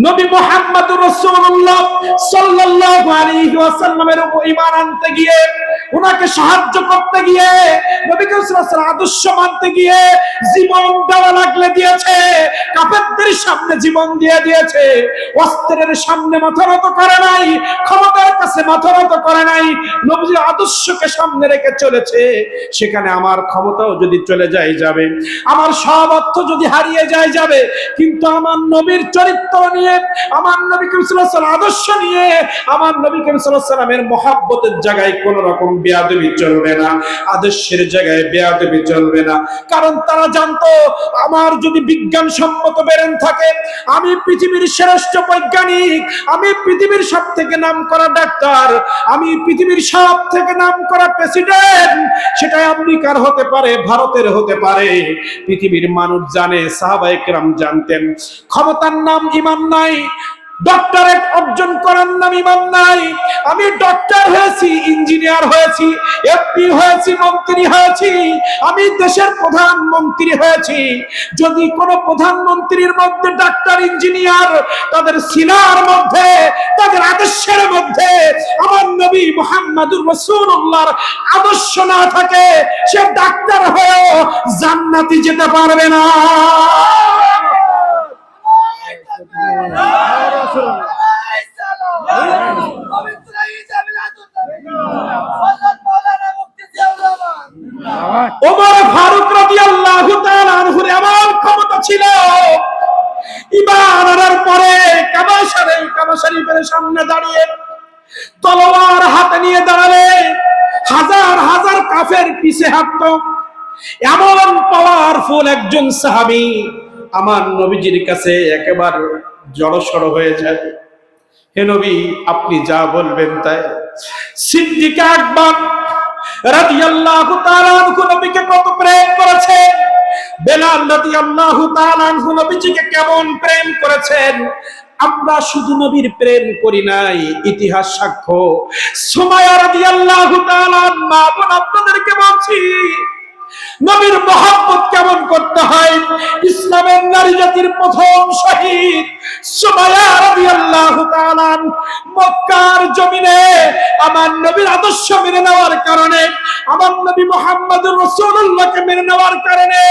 নবী মুহাম্মদুর রাসূলুল্লাহ সাল্লাল্লাহু আলাইহি ওয়াসাল্লামের উপর ঈমান আনতে গিয়ে, উনাকে সাহায্য করতে গিয়ে, নবী করিম সাল্লাল্লাহু আলাইহি ওয়াসাল্লাম আদর্শ মানতে গিয়ে জীবন দেওয়া লাগলে দিয়েছে, কাফেরদের সামনে জীবন দিয়ে দিয়েছে, অস্ত্রের সামনে মাথা নত করে নাই, ক্ষমতার কাছে মাথা নত করে নাই, নবীর আদর্শকে সামনে রেখে চলেছে। সেখানে আমার ক্ষমতাও যদি চলে যায় যাবে, আমার সব অর্থ যদি হারিয়ে যায় যাবে, কিন্তু আমার নবীর চরিত্র নিয়ে, আমার নবী করিম সাল্লাল্লাহু আলাইহি ওয়াসাল্লাম আদর্শ নিয়ে, আমার নবী করিম সাল্লাল্লাহু আলাইহি ওয়াসাল্লামের মহব্বতের জায়গায় কোন রকম বেয়াদবি চলবে না, আদর্শের জায়গায় বেয়াদবি চলবে না। কারণ তারা জানতো আমার যদি বিজ্ঞানসম্মত ব্রেন থাকে, আমি পৃথিবীর শ্রেষ্ঠ বৈজ্ঞানিক, আমি পৃথিবীর সবথেকে নামকরা ডাক্তার, আমি পৃথিবীর সবথেকে নামকরা প্রেসিডেন্ট, সেটা আমেরিকার হতে পারে, ভারতের হতে পারে। পৃথিবীর মানুষ জানে, সাহাবায়ে কেরাম জানতেন, ক্ষমতার নাম ঈমান নাই, ডক্টরেট অর্জন করার নাম ঈমান নাই। আমি ডক্টর হয়েছি, ইঞ্জিনিয়ার হয়েছি, এমপি হয়েছি, মন্ত্রী হয়েছি, আমি দেশের প্রধানমন্ত্রী হয়েছি। যদি কোন প্রধানমন্ত্রীর মধ্যে ডাক্তার, ইঞ্জিনিয়ার, তাদের সিনার মধ্যে, তাদের আদর্শের মধ্যে আমার নবী মুহাম্মদুর রাসূলুল্লাহর আদর্শ না থাকে, সে ডাক্তার হয়েও জান্নাতে যেতে পারবে না। ওমর ফারুক রাদিয়াল্লাহু তাআলা আনহুর এমন ক্ষমতা ছিল, ঈমান আনার পরে কাবা শরীফের সামনে দাঁড়িয়ে তলোয়ার হাতে নিয়ে দাঁড়ালে হাজার হাজার কাফের পিছে হাঁটতো। এমন পাওয়ারফুল একজন সাহাবী আমার নবীজির কাছে একেবারে জড়সড় হয়ে যায়। হে নবী, আপনি যা বলবেন তাই। সিদ্দিক আকবর রাদিয়াল্লাহু তাআলা আনহু নবীকে কত প্রেম করেছেন, বেলাল রাদিয়াল্লাহু তাআলা আনহু নবীজিকে কেমন প্রেম করেছেন। আমরা শুধু নবীর প্রেম করি নাই, ইতিহাস সাক্ষ্য। সুমাইয়া রাদিয়াল্লাহু তাআলা মা বোন, আপনাদেরকে বলছি নবীর মহব্বত কেমন করতে হয়। ইসলামের নারী জাতির প্রথম শহীদ সুমাইয়া রাদিয়াল্লাহু তাআলা মক্কার জমিনে আমার নবীর আদর্শ মেনে নেওয়ার কারণে, আমার নবী মুহাম্মদুর রাসূলুল্লাহকে মেনে নেওয়ার কারণে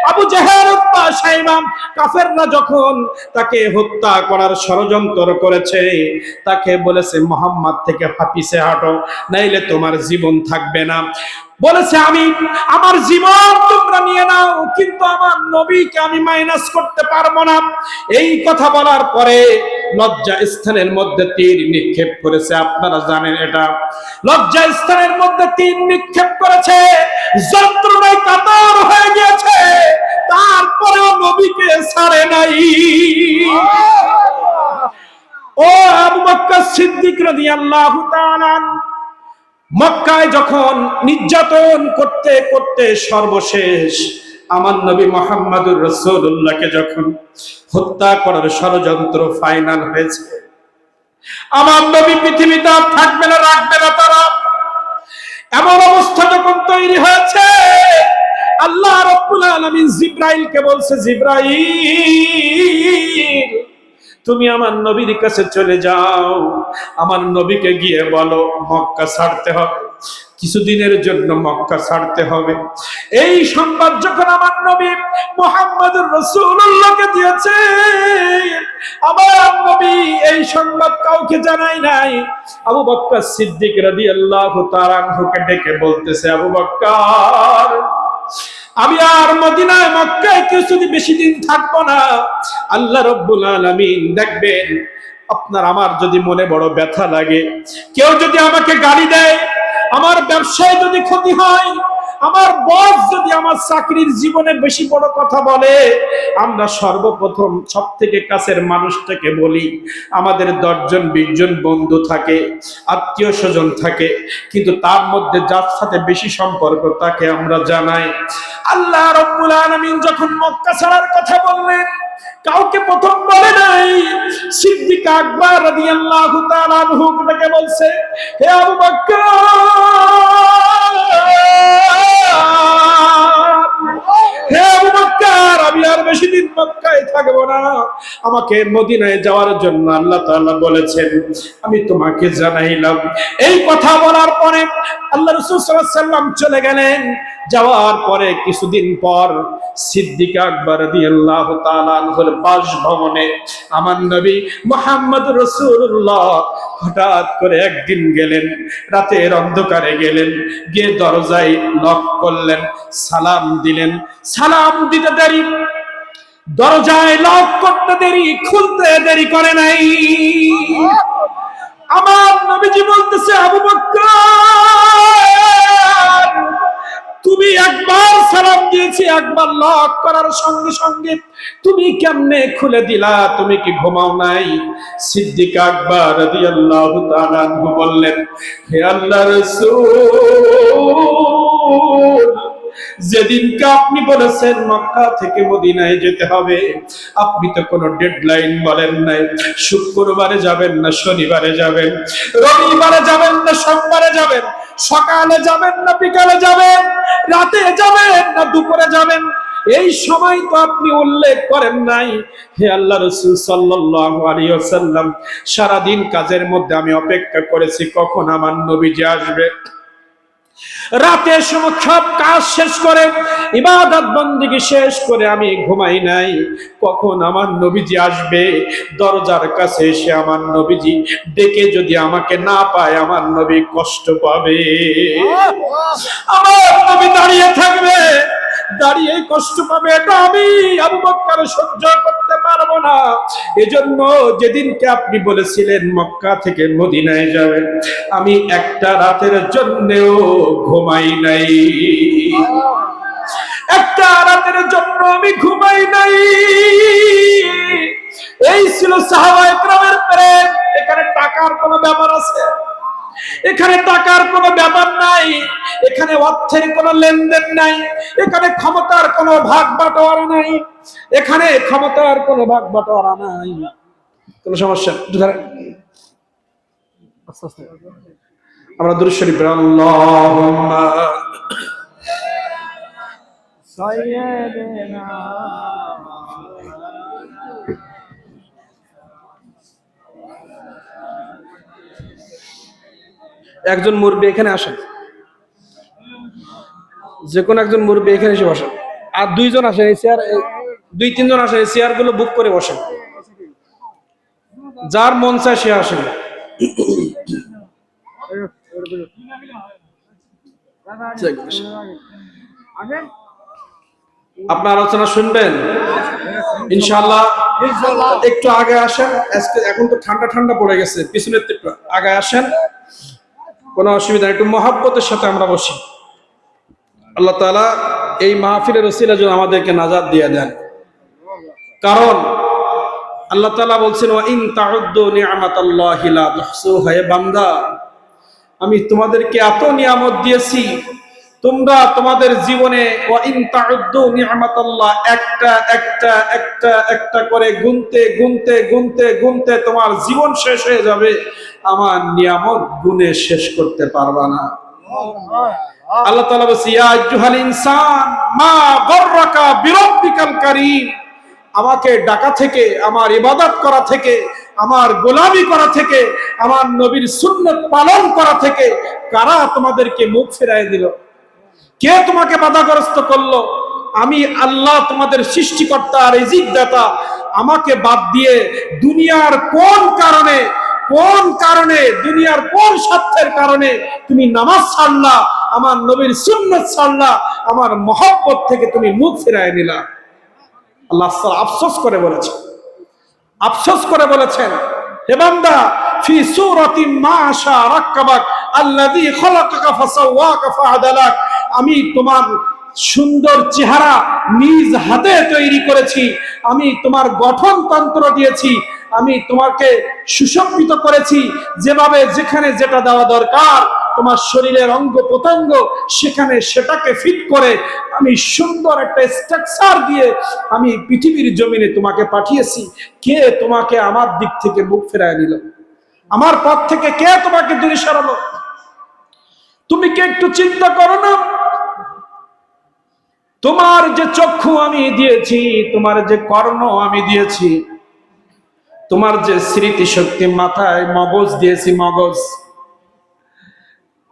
আবু জেহেল, উতবা, শাইবা কাফেররা যখন তাকে হত্যা করার ষড়যন্ত্র করেছে, তাকে বলেছে মুহাম্মদ থেকে পিছে হাঁটো, নাইলে তোমার জীবন থাকবে না। বলেছে আমি আমার জীবন তোমরা নিয়ে নাও, কিন্তু আমার নবীকে আমি মাইনাস করতে পারবো না। এই কথা বলার পরে লজ্জা স্থানের মধ্যে তীর নিক্ষেপ করেছে। আপনারা জানেন এটা, লজ্জা স্থানের মধ্যে তীর নিক্ষেপ করেছে, যন্ত্রণায় কাতর হয়ে গিয়েছে, তারপরেও নবীকে ছাড়ে নাই। ও আবু বকর সিদ্দিক রাদিয়াল্লাহু তাআলা মক্কায় যখন নির্যাতন করতে করতে সর্বশেষ আমার নবী মুহাম্মদুর রাসূলুল্লাহকে যখন হত্যা করার ষড়যন্ত্র ফাইনাল হয়েছে, আমার নবী পৃথিবীতে আর থাকবে না, রাখবে না তারা, এমন অবস্থা যখন তৈরি হয়েছে, আল্লাহ রাব্বুল আলামিন জিবরাইলকে বলছে, জিবরাইল তুমি আমার নবীর কাছে চলে যাও, আমার নবীকে গিয়ে বলো মক্কা ছাড়তে হবে, কিছুদিনের জন্য মক্কা ছাড়তে হবে। এই সংবাদ যখন আমার নবী মুহাম্মদুর রাসূলুল্লাহকে দিয়েছে, আমার নবী এই সংবাদ কাউকে জানাই নাই। আবু বকর সিদ্দিক রাদিয়াল্লাহু তাআলা আনহুকে ডেকে বলতেছে, আবু বকর, আমি আর মদিনায় মক্কায় কিছুদিন বেশি দিন থাকবো না। আল্লাহ রাব্বুল আলামিন দেখবেন, আপনার আমার যদি মনে বড় ব্যথা লাগে, কেউ যদি আমাকে গালি দেয়, আমার ব্যবসায় যদি ক্ষতি হয়, আমার বস যদি আমার চাকরির জীবনে বেশি বড় কথা বলে, আমরা সর্বপ্রথম সব থেকে কাছের মানুষটাকে বলি। আমাদের 10 জন 20 জন বন্ধু থাকে, আত্মীয় স্বজন থাকে, কিন্তু তার মধ্যে যার সাথে বেশি সম্পর্ক তাকে আমরা জানাই। আল্লাহ রাব্বুল আলামিন যখন মক্কা ছাড়ার কথা বললেন, কাউকে প্রথম বলে নাই, সিদ্দিক আকবর রাদিয়াল্লাহু তাআলা আনহু তাকে বলছে, হে আবু বকর, হে আবু বকর, আমি আর বেশি দিন দিন মক্কায় থাকবো না, আমাকে মদিনায় যাওয়ার জন্য আল্লাহ তাআলা বলেছেন, আমি তোমাকে জানাইলাম। এই কথা বলার পরে আল্লাহ রাসূল সাল্লাল্লাহু আলাইহি ওয়াসাল্লাম চলে গেলেন। যাওয়ার পরে কিছুদিন পর সিদ্দিক আকবর রাদিয়াল্লাহু তাআলা আনহুর বাসভবনে আমার নবী মুহাম্মদ রাসূলুল্লাহ হঠাৎ করে একদিন গেলেন, রাতের অন্ধকারে গেলেন, গিয়ে দরজায় নক করলেন, সালাম দিলেন। সালাম দিতে দেরি, দরজায় লক করতে দেরি, খুলতে দেরি করে নাই। আমার নবীজি বলতেছে, আবু বকর, তুমি একবার সালাম দিয়েছি, একবার লক করার সঙ্গে সঙ্গে তুমি কেমনে খুলে দিলা? তুমি কি ঘুমাও নাই? সিদ্দিক আকবর রাদিয়াল্লাহু তাআলা আনহু বললেন, হে আল্লাহর রাসূল, যেদিনকে আপনি বলেছেন মক্কা থেকে মদিনায় যেতে হবে, আপনি তো কোনো ডেডলাইন বলেন নাই। শুক্রবারে যাবেন না শনিবারে যাবেন, রবিবারে যাবেন না সোমবারে যাবেন, সকালে যাবেন না বিকালে যাবেন, রাতে যাবেন না দুপুরে যাবেন, এই সময় তো আপনি উল্লেখ করেন নাই। হে আল্লাহ রাসূল সাল্লাল্লাহু আলাইহি ওয়াসাল্লাম, সারা দিন কাজের মধ্যে আমি অপেক্ষা করেছি কখন আমার নবীজি আসবে। রাতে সব কাজ শেষ করে, ইবাদত বন্দেগী শেষ করে আমি ঘুমাই নাই, কখন আমার নবীজি আসবে। দরজার কাছে এসে আমার নবীজি ডেকে যদি আমাকে না পায়, আমার নবী কষ্ট পাবে, আমার নবী দাঁড়িয়ে থাকবে, দাঁড়িয়ে কষ্ট পাবে, এটা আমি আবু বকর সহ্য করতে পারবো না। এজন্য যেদিনকে আপনি বলেছিলেন মক্কা থেকে মদিনায় যাবেন, আমি একটা রাতের জন্যও ঘুমাই নাই, একটা রাতের জন্য আমি ঘুমাই নাই। এই ছিল সাহাবায়ে কেরামের প্রেম। এখানে টাকার কোনো ব্যাপার আছে? এখানে টাকার কোনো ব্যাপার নাই, এখানে অর্থের কোনো লেনদেন নাই, এখানে ক্ষমতার কোনো ভাগ বাটোয়ারা নাই, এখানে ক্ষমতার কোনো ভাগ বাটোয়ারা নাই। কোনো সমস্যা? আমরা দুরূদ শরীফ পড়ি, আল্লাহুম্মা সাইয়্যিদিনা। একজন মুরব্বী এখানে আসেন, যে কোনো একজন মুরব্বী এখানে এসে বসেন, আর দুইজন আসেন, এই চেয়ার, দুই তিনজন আসেন, এই চেয়ার গুলো বুক করে বসেন, যার মন চায় সে আসেন। আপনার আলোচনা শুনবেন ইনশাআল্লাহ। একটু আগে আসেন, এখন তো ঠান্ডা ঠান্ডা পড়ে গেছে, পিছনের একটু আগে আসেন, কোনো অসুবিধা নেই, একটু মহব্বতের সাথে আমরা বসি। আল্লাহ তাআলা এই মাহফিলের ওসিলা যেন আমাদেরকে নাজাত দিয়ে দেন। কারণ আল্লাহ তাআলা বলছেন, ওয়া ইন তাউদ্দু নি'মাতাল্লাহি লা তুহসুহা। হে বান্দা, আমি তোমাদেরকে এত নিয়ামত দিয়েছি, তোমরা তোমাদের জীবনে ওয়া ইন তাউদ্দু নি'মাতাল্লাহ, একটা একটা একটা একটা করে গুনতে গুনতে গুনতে গুনতে তোমার জীবন শেষ হয়ে যাবে, আমার নিয়ামত গুনে শেষ করতে পারবা না। আল্লাহ তাআলা বলেন, ইয়া আইয়ুহাল ইনসান মা গররাকা বিরাব্বিকাল কারীম। আমাকে ডাকা থেকে, আমার ইবাদত করা থেকে, আমার গোলামি করা থেকে, আমার নবীর সুন্নাত পালন করা থেকে কারা তোমাদেরকে মুখ ফিরায় দিল? কে তোমাকে বাধাগ্রস্ত করলো? আমি আল্লাহ তোমাদের সৃষ্টিকর্তা, রিজিক দাতা। আমাকে বাদ দিয়ে দুনিয়ার কোন কারণে, কোন কারণে, দুনিয়ার কোন স্বার্থের কারণে তুমি নামাজ ছাড়লা, আমার নবীর সুন্নাত ছাড়লা, আমার মহব্বত থেকে তুমি মুখ ফিরায় নিলা? আল্লাহ আফসোস করে বলেছেন, আফসোস করে বলেছেন, হে বান্দা, ফি সূরাতিন মা শা রাক্কাবাক আল্লাযী খালাকাকা ফাসাওয়াকা ফাআদালাক। আমি তোমার সুন্দর চেহারা নিজ হাতে তৈরি করেছি, আমি তোমার গঠনতন্ত্র দিয়েছি, আমি তোমাকে সুশোভিত করেছি, যেভাবে যেখানে যেটা দেওয়া দরকার তোমার শরীরের অঙ্গ প্রত্যঙ্গ সেখানে সেটাকে ফিট করে আমি সুন্দর একটা স্ট্রাকচার দিয়ে আমি পৃথিবীর জমিনে তোমাকে পাঠিয়েছি। কে তোমাকে আমার দিক থেকে মুখ ফেরায় নিল? আমার পথ থেকে কে তোমাকে দূরে সরালো? তুমি কি একটু চিন্তা করো না? তোমার যে চক্ষু আমি দিয়েছি, তোমার যে কর্ণ আমি দিয়েছি, তোমার যে স্মৃতি শক্তি, মাথায় মগজ দিয়েছি, মগজ,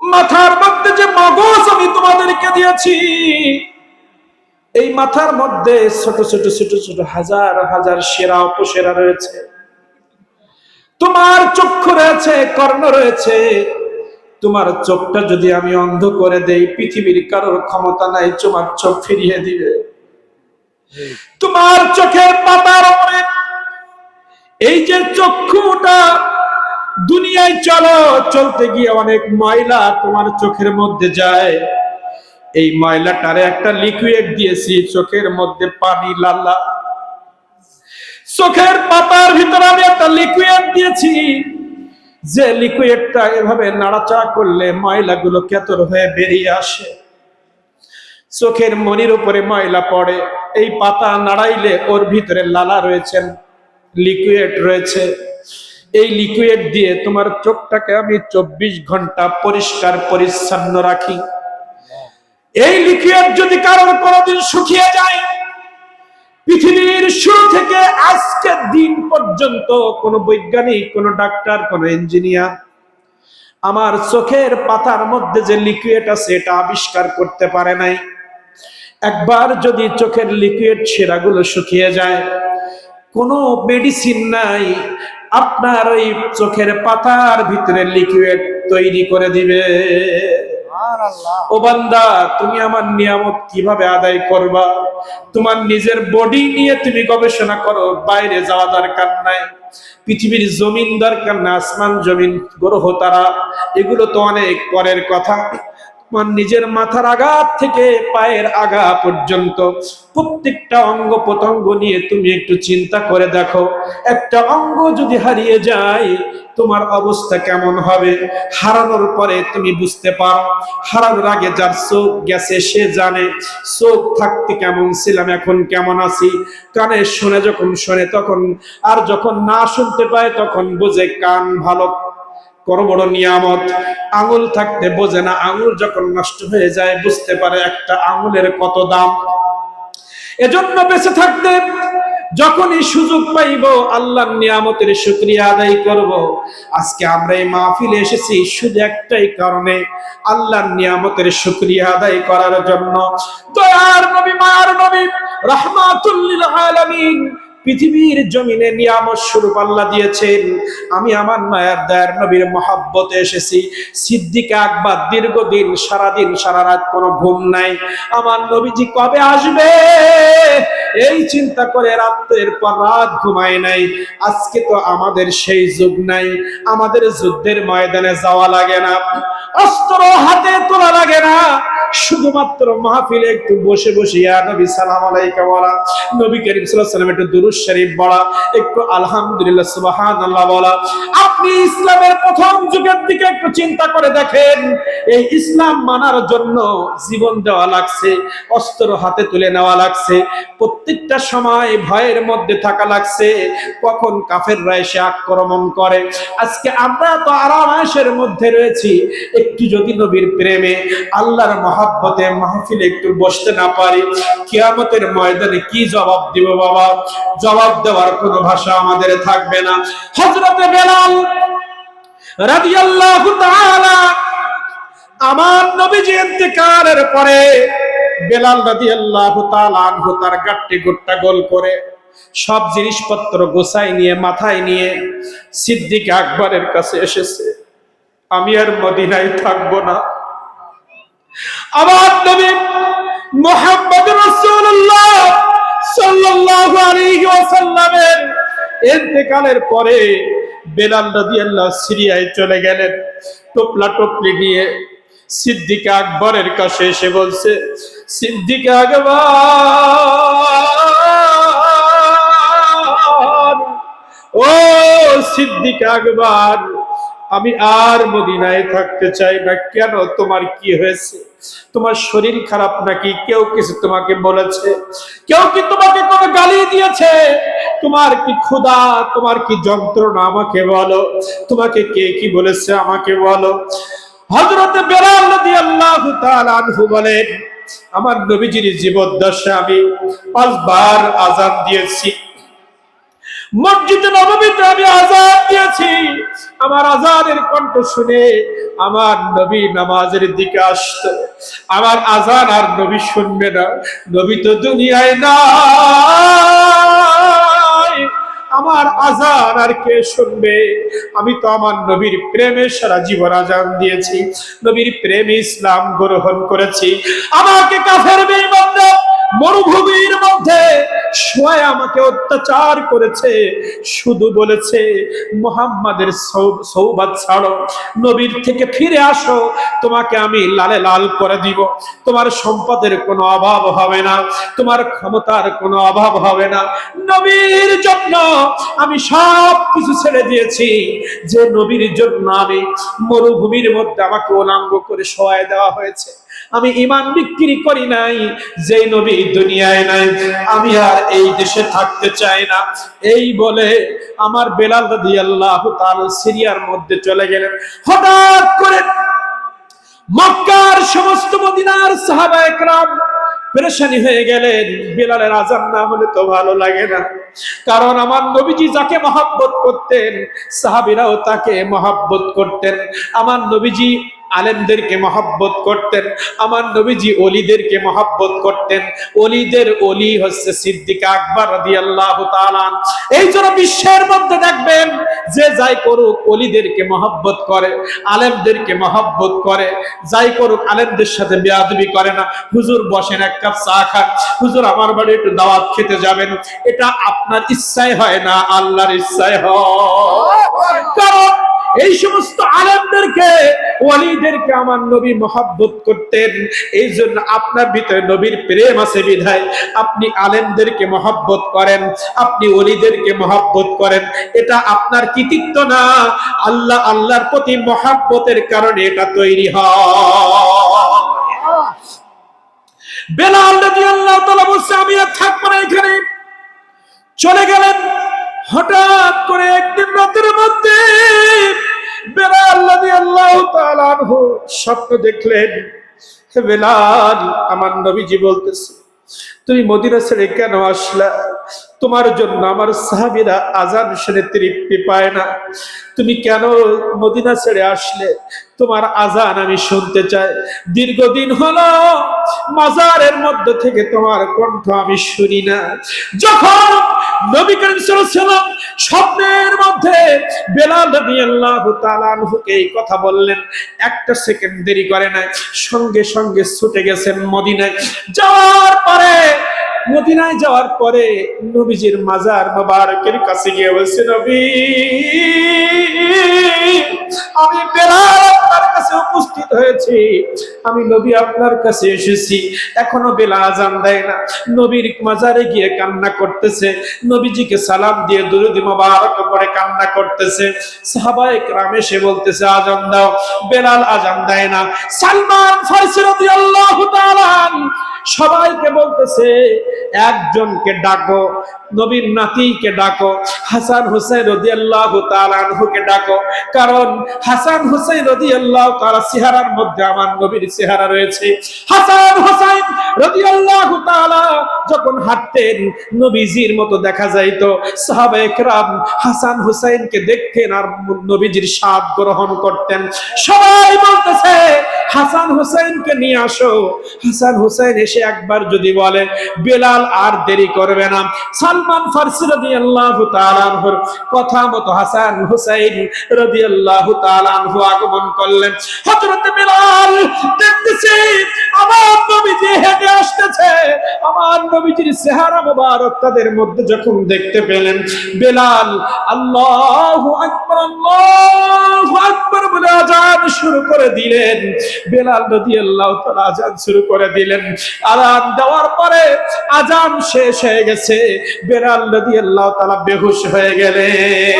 মাথার মধ্যে যে মগজ আমি তোমাদেরকে দিয়েছি, এই মাথার মধ্যে ছোট ছোট ছোট ছোট হাজার হাজার সেরা উপসেরা রয়েছে। তোমার চক্ষু রয়েছে, কর্ণ রয়েছে। তোমার চোখটা যদি আমি অন্ধ করে দেই, পৃথিবীর কারোর ক্ষমতা নাই তোমার চোখ ফিরিয়ে দিবে। তোমার চোখের পাতার উপরে এই যে চক্ষুটা, দুনিয়ায় চলো, চলতে গিয়ে অনেক ময়লা তোমার চোখের মধ্যে যায়। এই ময়লাটারে একটা লিকুইড দিয়েছি, চোখের মধ্যে পানি লালা। চোখের পাতার ভিতরে আমি একটা লিকুইড দিয়েছি, যে লিকুইডটা এভাবে নাড়াচাড়া করলে ময়লাগুলো কেতর হয়ে বেরিয়ে আসে। চোখের মনির উপরে ময়লা পড়ে, এই পাতা নাড়াইলে ওর ভিতরে লালা রয়েছেন, লিকুইড রয়েছে। এই লিকুইড দিয়ে তোমার চোখটাকে আমি 24 ঘন্টা পরিষ্কার পরিচ্ছন্ন রাখি। এই লিকুইড যদি কারোর কোনোদিন শুকিয়ে যায়, পৃথিবীর শুরু থেকে আজকের দিন পর্যন্ত কোন বৈজ্ঞানিক, কোন ডাক্তার, কোন ইঞ্জিনিয়ার আমার চোখের পাতার মধ্যে যে লিকুইড আছে এটা আবিষ্কার করতে পারে নাই। একবার যদি চোখের লিকুইড সেরাগুলো শুকিয়ে যায়, কোনো মেডিসিন নাই আপনার ওই চোখের পাতার ভিতরে লিকুইড তৈরি করে দিবে। ও বান্দা, তুমি আমার নিয়ামত কিভাবে আদায় করবা? তোমার নিজের বডি নিয়ে তুমি গবেষণা করো, বাইরে যাওয়া দরকার নাই। পৃথিবীর জমিন দরকার না, আসমান জমিন গ্রহ তারা এগুলো তো অনেক পরের কথা। তোমার নিজের মাথার আগা থেকে পায়ের আগা পর্যন্ত প্রত্যেকটা অঙ্গ প্রত্যঙ্গ নিয়ে তুমি একটু চিন্তা করে দেখো। একটা অঙ্গ যদি হারিয়ে যায় তোমার অবস্থা কেমন হবে? হারানোর পরে তুমি বুঝতে পারো। হারানোর আগে যার চোখ গেছে সে জানে চোখ থাকতে কেমন ছিলাম, এখন কেমন আছি। কানে শুনে যখন শোনে তখন, আর যখন না শুনতে পায় তখন বোঝে কান ভালো বড় বড় নিয়ামত। আঙুল থাকতে বোঝে না, আঙুল যখন নষ্ট হয়ে যায় বুঝতে পারে একটা আঙুলের কত দাম। এজন্য বেঁচে থাকতে যখনই সুযোগ পাইব আল্লাহর নিয়ামতের শুকরিয়া আদায় করব। আজকে আমরা এই মাহফিলে এসেছি শুধু একটাই কারণে, আল্লাহর নিয়ামতের শুকরিয়া আদায় করার জন্য। দয়ার নবী, মায়ার নবী, রাহমাতুল লিল আলামিন পৃথিবীর জমিনে নিয়ামত স্বরূপ আল্লাহ দিয়েছেন। আমি আমার মায়ের দয়ার নবীর মহব্বতে এসেছি। সিদ্দিক আকবর দীর্ঘদিন সারাদিন সারা রাত কোনো ঘুম নাই, আমার নবীজি কবে আসবে এই চিন্তা করে রাতের পর রাত ঘুমায় নাই। আজকে তো আমাদের সেই যুগ নাই, আমাদের যুদ্ধের ময়দানে যাওয়া লাগে না, অস্ত্র হাতে তোলা লাগে না, শুধুমাত্র মাহফিলে একটু বসে বসে ইয়া নবী সালাম আলাইকা বলা, নবী করিম সাল্লাল্লাহু আলাইহি ওয়াসাল্লাম একটু দুরূদ শরীফ পড়া, একটু আলহামদুলিল্লাহ সুবহানাল্লাহ বলা। আপনি ইসলামের প্রথম যুগের দিকে একটু চিন্তা করে দেখেন, এই ইসলাম মানার জন্য জীবন দেওয়া লাগছে, অস্ত্র হাতে তুলে নেওয়া লাগছে, প্রত্যেকটা সময় ভয়ের মধ্যে থাকা লাগছে কখন কাফেররা এসে আক্রমণ করে। আজকে আমরা তো আরামের মধ্যে রয়েছি, একটু যদি নবীর প্রেমে আল্লাহর মহব্বতে মাহফিলে একটু বসতে না পারি, কিয়ামতের ময়দানে কি জবাব দিব বাবা? জবাব দেওয়ার কোনো ভাষা আমাদের থাকবে না। হযরতে বেলাল রাদিয়াল্লাহু তাআলা, আমার নবীজি ইন্তেকালের পরে বেলাল রাদিয়াল্লাহু তাআলা আনহু তার গাট্টি গোট্টা গোল করে সব জিনিসপত্র গোছায় নিয়ে মাথায় নিয়ে সিদ্দিক আকবরের কাছে এসেছে। আমি আর মদিনায় থাকবো না। আমার নবী মুহাম্মদ রাসূলুল্লাহ সাল্লাল্লাহু আলাইহি ওয়াসাল্লামের ইন্তেকালের পরে বেলাল রাদিয়াল্লাহু সিরিয়ায় চলে গেলেন। টোপলা টপলি নিয়ে সিদ্দিক আকবরের কাছে এসে বলছে, সিদ্দিক আকবর, ও সিদ্দিক আকবর, আমি আর মদিনায় থাকতে চাই না। কেন? তোমার কি হয়েছে? তোমার শরীর খারাপ নাকি? কেউ কিছু তোমাকে বলেছে? কেউ কি তোমাকে কোনো গালি দিয়েছে? তোমার কি ক্ষুধা? তোমার কি যন্ত্রণা? আমাকে বলো। তোমাকে কে কি বলেছে আমাকে বলো। হযরত বেলাল রাদিয়াল্লাহু তাআলা আনহু বলেন, আমার নবীজির জীবদ্দশা আমি 5 বার আযান দিয়েছি। মসজিদে নববীতে আমি আযান দিয়েছি। আমার আযানের কণ্ঠ শুনে আমার নবী নামাজের দিকে আসতো। আমার আযান আর নবী শুনবে না, নবী তো দুনিয়ায় নাই, আমার আযান আর কে শুনবে? আমি তো আমার নবীর প্রেমে সারা জীবন আযান দিয়েছি, নবীর প্রেমে ইসলাম গ্রহণ করেছি। আমাকে কাফের বেঈমানরা মরুভূমির মধ্যে শোয় আমাকে অত্যাচার করেছে, শুধু বলেছে মুহাম্মাদের সওবাত ছাড়ো, নবীর থেকে ফিরে আসো, তোমাকে আমি লালে লাল করে দিব, তোমার সম্পদের কোনো অভাব হবে না, তোমার ক্ষমতার কোনো অভাব হবে না। নবীর জন্য আমি সব কিছু ছেড়ে দিয়েছি, যে নবীর জন্য আমি মরুভূমির মধ্যে আমাকে উলঙ্গ করে শোয়ায় দেওয়া হয়েছে। আমি ঈমান বিক্রি করি নাই, যে নবী দুনিয়ায় নাই, আমি আর এই দেশে থাকতে চাই না। এই বলে আমার বেলাল রাদিয়াল্লাহু তাআলা সিরিয়ার মধ্যে চলে গেলেন। হঠাৎ করে মক্কার সমস্ত মদিনার সাহাবায়ে কেরাম পেরেশানি হয়ে গেলেন। বেলালের আযান না হলে তো ভালো লাগে না, কারণ আমার নবীজি যাকে মহব্বত করতেন সাহাবীরাও তাকে মহব্বত করতেন। আমার নবীজি আলেমদেরকে মহব্বত করতেন, আমার নবীজি ওলিদেরকে মহব্বত করতেন। ওলিদের ওলি হচ্ছে সিদ্দিক আকবর রাদিয়াল্লাহু তাআলা। এই জন্য বিশ্বের মধ্যে দেখবেন যে যাই করুক ওলিদেরকে মহব্বত করে, আলেমদেরকে মহব্বত করে, যাই করুক আলেমদের সাথে বেয়াদবি করে না। হুজুর বসেন, এক কাপ চা খান, হুজুর আমার বাড়ি একটু দাওয়াত খেতে যাবেন, এটা আপনার ইচ্ছায় হয় না, আল্লাহর ইচ্ছায় হয়। কারণ এই সমস্ত আলেমদেরকে ওয়ালিদেরকে আমার নবী মহব্বত করতেন। এই জন্য আপনার ভিতরে নবীর প্রেম আছে বিধায় আপনি আলেমদেরকে মহব্বত করেন, আপনি ওলিদেরকে মহব্বত করেন। এটা আপনার কৃতিত্ব না, আল্লাহর প্রতি মহব্বতের কারণে এটা তৈরি হয়। বেলাল রাদিয়াল্লাহু তাআলা বলছে আমি আর থাকবো না এখানে, চলে গেলেন। হঠাৎ করে একদিন রাতের মধ্যে বেলাল রাদিয়াল্লাহু তাআলা আনহু স্বপ্ন দেখলেন। হে বেলাল, আমার নবীজি বলতেছে তুমি মদিনা ছেড়ে কেন আসলা? তোমার জন্য আমার সাহাবীরা আযান শুনে তৃপ্তি পায় না, তুমি কেন মদিনা ছেড়ে আসলে? তোমার আযান আমি শুনতে চাই। দীর্ঘদিন হলো মাজারের মধ্যে থেকে তোমার কণ্ঠ আমি শুনি না। যখন নবী করিম সাল্লাল্লাহু আলাইহি ওয়াসাল্লাম স্বপ্নের মধ্যে বেলাল রাদিয়াল্লাহু তাআলা আনহুকে এই কথা বললেন, একটা সেকেন্ড দেরি করে নাই, সঙ্গে সঙ্গে ছুটে গেছেন মদিনায়। যাওয়ার পরে নবীজির মাজার মোবারকের কাছে গিয়ে বলছে, নবী আমি বেলাল আপনার কাছে উপস্থিত হয়েছি, আমি নবী আপনার কাছে এসেছি। এখনো বেলাল আযান দেয় না। নবীর মাজারে গিয়ে কান্না করতেছে, নবীজিকে সালাম দিয়ে দুরূদ মোবারক পড়ে কান্না করতেছে। সাহাবায়ে কেরাম এসে বলতেছে আযান দাও, বেলাল আযান দেয় না। সালমান ফারসি রাদিয়াল্লাহু তাআলা সবাইকে বলতেছে একজনকে ডাকো, নবীর নাতিকে ডাকো, হাসান হুসাইন রাদিয়াল্লাহু তাআলা আনহুকে ডাকো, কারণ হাসান হুসাইন রাদিয়াল্লাহু তাআলা চেহারার মধ্যে আমার নবীর চেহারা রয়েছে। হাসান হুসাইন রাদিয়াল্লাহু তাআলা যখন হাঁটতেন নবীজির মতো দেখা যাইতো। সাহাবায়ে কেরাম হাসান হুসাইনকে দেখতেন আর নবীজির স্বাদ গ্রহণ করতেন। সবাই বলতেছে হাসান হুসাইনকে নিয়ে আসো। হাসান হুসাইন এসে একবার যদি বলে, বেলাল আর দেরি করবে না। সালমান ফারসি রাদিয়াল্লাহু তাআলা আনহুর কথা মতো হাসান হুসাইন রাদিয়াল্লাহু তাআলা আনহু আগমন করলেন। হযরত বেলাল দেখতেছে আমার নবীজি হেঁটে আসতেছে, আমার নবীজির চেহারা মোবারক তাদের মধ্যে যখন দেখতে পেলেন, বেলাল আল্লাহু আকবার বলে আযান শুরু করে দিলেন। বেলাল রাদিয়াল্লাহু তাআলা আযান শুরু করে দিলেন। আযান দেওয়ার পরে আযান শেষ হয়ে গেছে, বেলাল রাদিয়াল্লাহু তাআলা বেহুশ হয়ে গেলেন।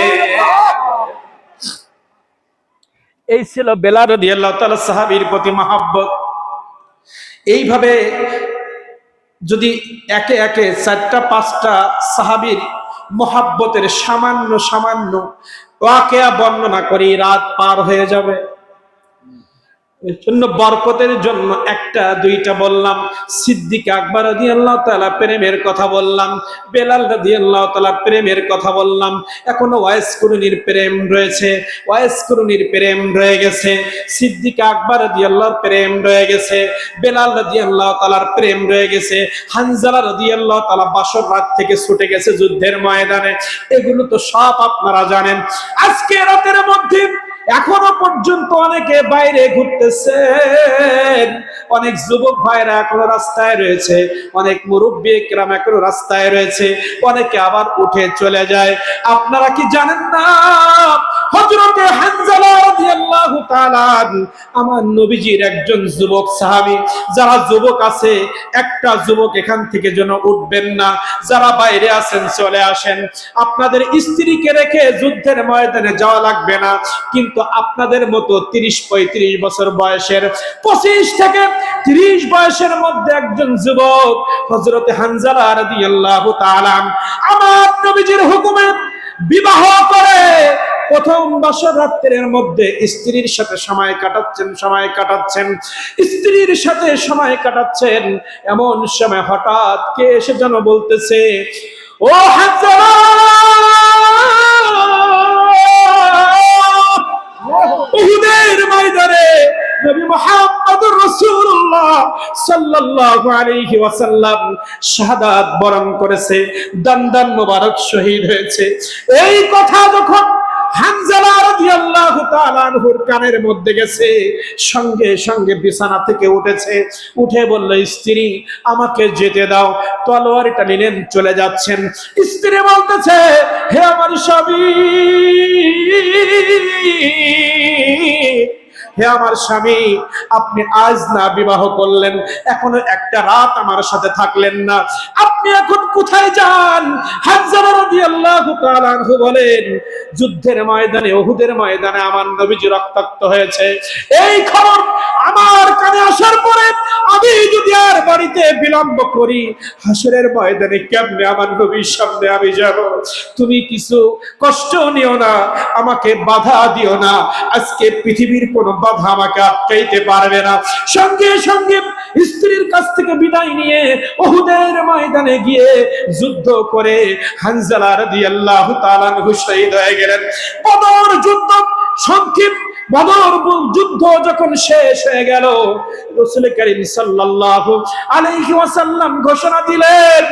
এই ছিল বেলাল রাদিয়াল্লাহু তাআলা সাহাবীর প্রতি মহব্বত। এইভাবে যদি একে একে 4টা-5টা সাহাবীর মহব্বতের সামান্য ওয়াকিয়া বর্ণনা করি, রাত পার হয়ে যাবে। এর জন্য বরকতের জন্য একটা দুইটা বললাম, সিদ্দিক আকবর রাদিয়াল্লাহু তাআলা প্রেমের কথা বললাম, বেলাল রাদিয়াল্লাহু তাআলা প্রেমের কথা বললাম, এখনো ওয়াইস কুরুনির প্রেম রয়েছে, ওয়াইস কুরুনির প্রেম রয়ে গেছে, সিদ্দিক আকবর রাদিয়াল্লাহু প্রেম রয়ে গেছে, বেলাল রাদিয়াল্লাহু তাআলার প্রেম রয়ে গেছে, হানজালা রাদিয়াল্লাহু তাআলা বাসর রাত থেকে ছুটে গেছে যুদ্ধের ময়দানে। এগুলো তো সব আপনারা জানেন। আজকে রাতের মধ্যে এখনো পর্যন্ত অনেকে বাইরে ঘুরতেছেন, অনেক যুবক ভাইরা এখনো রাস্তায় রয়েছে, অনেক মুরব্বী কেরাম এখনো রাস্তায় রয়েছে, অনেকে আবার উঠে চলে যায়। আপনারা কি জানেন না হযরতে হানজালা রাদিয়াল্লাহু তাআলা আমার নবীজির একজন যুবক সাহাবী। যারা যুবক আছে একটা যুবক এখান থেকে যেন উঠবেন না, যারা বাইরে আছেন চলে আসেন। আপনাদের স্ত্রীকে রেখে যুদ্ধের ময়দানে যাওয়া লাগবে না, কিন্তু আপনাদের মতো 30-35 বছর বয়সের, 25 থেকে 30 বয়সের মধ্যে একজন যুবক হযরতে হানজালা রাদিয়াল্লাহু তাআলা আমার নবীজির হুকুমে বিবাহ করে প্রথম বছর রাত্রের মধ্যে স্ত্রীর সাথে সময় কাটাচ্ছেন, স্ত্রীর সাথে সময় কাটাচ্ছেন। এমন সময় হঠাৎ কে এসে যেন বলতেছে, ও হানজালা, উহুদের ময়দানে নবী মুহাম্মদুর রাসূলুল্লাহ সাল্লাল্লাহু আলাইহি ওয়াসাল্লাম শাহাদাত বরণ করেছে, দান মোবারক শহীদ হয়েছে। এই কথা যখন হানজালা রাদিয়াল্লাহু তাআলা আনহুর কানের মধ্যে গেছে, সঙ্গে সঙ্গে বিছানা থেকে উঠেছে, উঠে বলল, স্ত্রী আমাকে যেতে দাও। তলোয়ারটা নিলেন, চলে যাচ্ছেন। স্ত্রী বলতেছে, হে আমার স্বামী, হে আমার স্বামী, আপনি আজ না বিবাহ করলেন, এখনো একটা রাত আমার সাথে থাকলেন না, আপনি এখন কোথায় যান? হানজালা রাদিয়াল্লাহু তাআলা আনহু বলেন, যুদ্ধের ময়দানে, উহুদের ময়দানে আমার নবীজি রক্তাক্ত হয়েছে। এই খবর আমার কানে আসার পরে আমি যদি আর বাড়িতে বিলম্ব করি, হাসরের ময়দানে কেমনে আমার নবীর সামনে আমি যাব? তুমি কিছু কষ্ট নিও না, আমাকে বাধা দিও না, আজকে পৃথিবীর কোনো বাধা আমাকে আটকাইতে পারবে না। সঙ্গে সঙ্গে স্ত্রীর কাছ থেকে বিদায় নিয়ে উহুদের ময়দানে গিয়ে যুদ্ধ করে হানজালা রাদিয়াল্লাহু তাআলা আনহু শহীদ হয়ে গেলেন। বদর যুদ্ধ সংক্ষিপ্ত, বদর যুদ্ধ যখন শেষ হয়ে গেল, রাসূল করিম সাল্লাল্লাহু আলাইহি ওয়াসাল্লাম ঘোষণা দিলেন,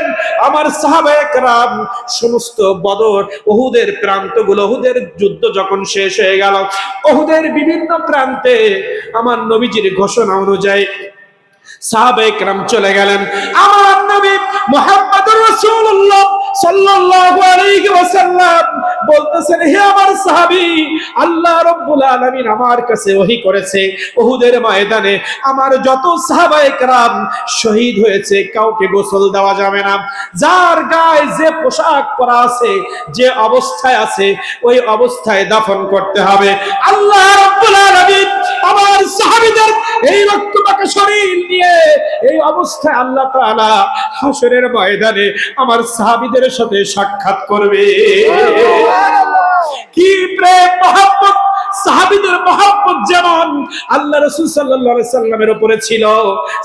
আমার সাহাবায়ে কেরাম সমস্ত বদর, উহুদের প্রান্তগুলো, উহুদের যুদ্ধ যখন শেষ হয়ে গেল, উহুদের বিভিন্ন প্রান্তে আমার নবীজির ঘোষণা অনুযায়ী সাহাবায়ে কেরাম চলে গেলেন। আমার নবী মুহাম্মদুর রাসূলুল্লাহ সাল্লাল্লাহু আলাইহি ওয়াসাল্লাম বলতেছেন, হে আমার সাহাবী, আল্লাহ রাব্বুল আলামিন আমার কাছে ওহী করেছে, উহুদের ময়দানে আমার যত সাহাবায়ে কেরাম শহীদ হয়েছে কাউকে গোসল দেওয়া যাবে না, যার গায়ে যে পোশাক পরা আছে, যে অবস্থায় আছে, ওই অবস্থায় দাফন করতে হবে। আল্লাহ রাব্বুল আলামিন আমার সাহাবীদের এই রক্তমাখা শরীর নিয়ে এই অবস্থায় আল্লাহ তাআলা হাসরের ময়দানে আমার সাহাবীদের সাথে সাক্ষাৎ করবে। কি প্রেম মহব্বত! সাহাবীদের মহব্বত যেমন আল্লাহ রাসূল সাল্লাল্লাহু আলাইহি সাল্লামের উপরে ছিল,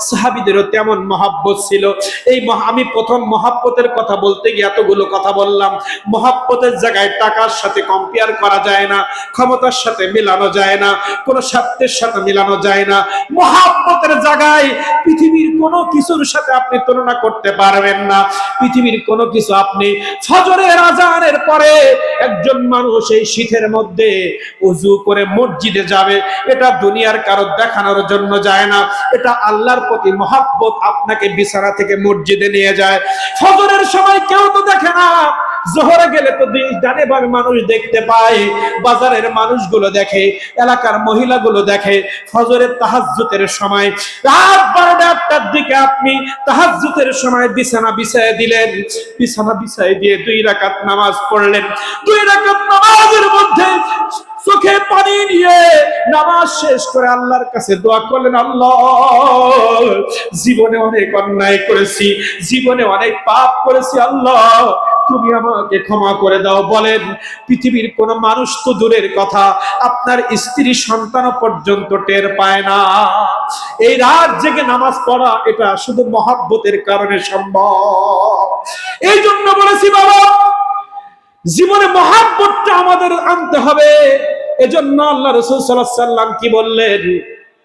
সাহাবীদেরও তেমন মহব্বত ছিল। এই আমি প্রথম মহব্বতের কথা বলতে গিয়ে এতগুলো কথা বললাম। মহব্বতের জায়গায় টাকার সাথে কম্পেয়ার করা যায় না, ক্ষমতার সাথে মেলানো যায় না, কোনো স্বার্থের সাথে মেলানো যায় না। মহব্বতের জায়গায় পৃথিবীর কোনো কিছুর সাথে আপনি তুলনা করতে পারবেন না। পৃথিবীর কোনো কিছু আপনি, ফজরের আজানের পরে একজন মানুষ এই শীতের মধ্যে ওযু করে মসজিদে যাবে, এটা দুনিয়ার কারো দেখানোর জন্য যায় না, এটা আল্লাহর প্রতি মহব্বত আপনাকে বিছানা থেকে মসজিদে নিয়ে যায়। ফজরের সময় কেউ তো দেখে না, জোহরে গেলে তো ডানে বামে মানুষ দেখতে পায়, বাজারের মানুষগুলো দেখে, এলাকার মহিলাগুলো দেখে। ফজরের তাহাজ্জুদের সময় রাত 12টা-1টার দিকে আপনি তাহাজ্জুদের সময় বিছানা বিছায় দিলেন, বিছানা বিছায় দিয়ে 2 রাকাত নামাজ পড়লেন। 2 রাকাত নামাজের মধ্যে চোখে পানি নিয়ে নামাজ শেষ করে আল্লাহর কাছে দোয়া করলেন, আল্লাহ, জীবনে অনেক অন্যায় করেছি, জীবনে অনেক পাপ করেছি, আল্লাহ তুমি আমাকে ক্ষমা করে দাও। বলেন, পৃথিবীর কোন মানুষ তো দূরের কথা, আপনার স্ত্রী সন্তান পর্যন্ত টের পায় না। এই রাত জেগে নামাজ পড়া এটা শুধু মহব্বতের কারণে সম্ভব। এই জন্য বলেছি বাবা, জীবনে মহব্বতটা আমাদের আনতে হবে। এজন্য আল্লাহ রাসূল সাল্লাল্লাহু আলাইহি ওয়াসাল্লাম কি বললেন?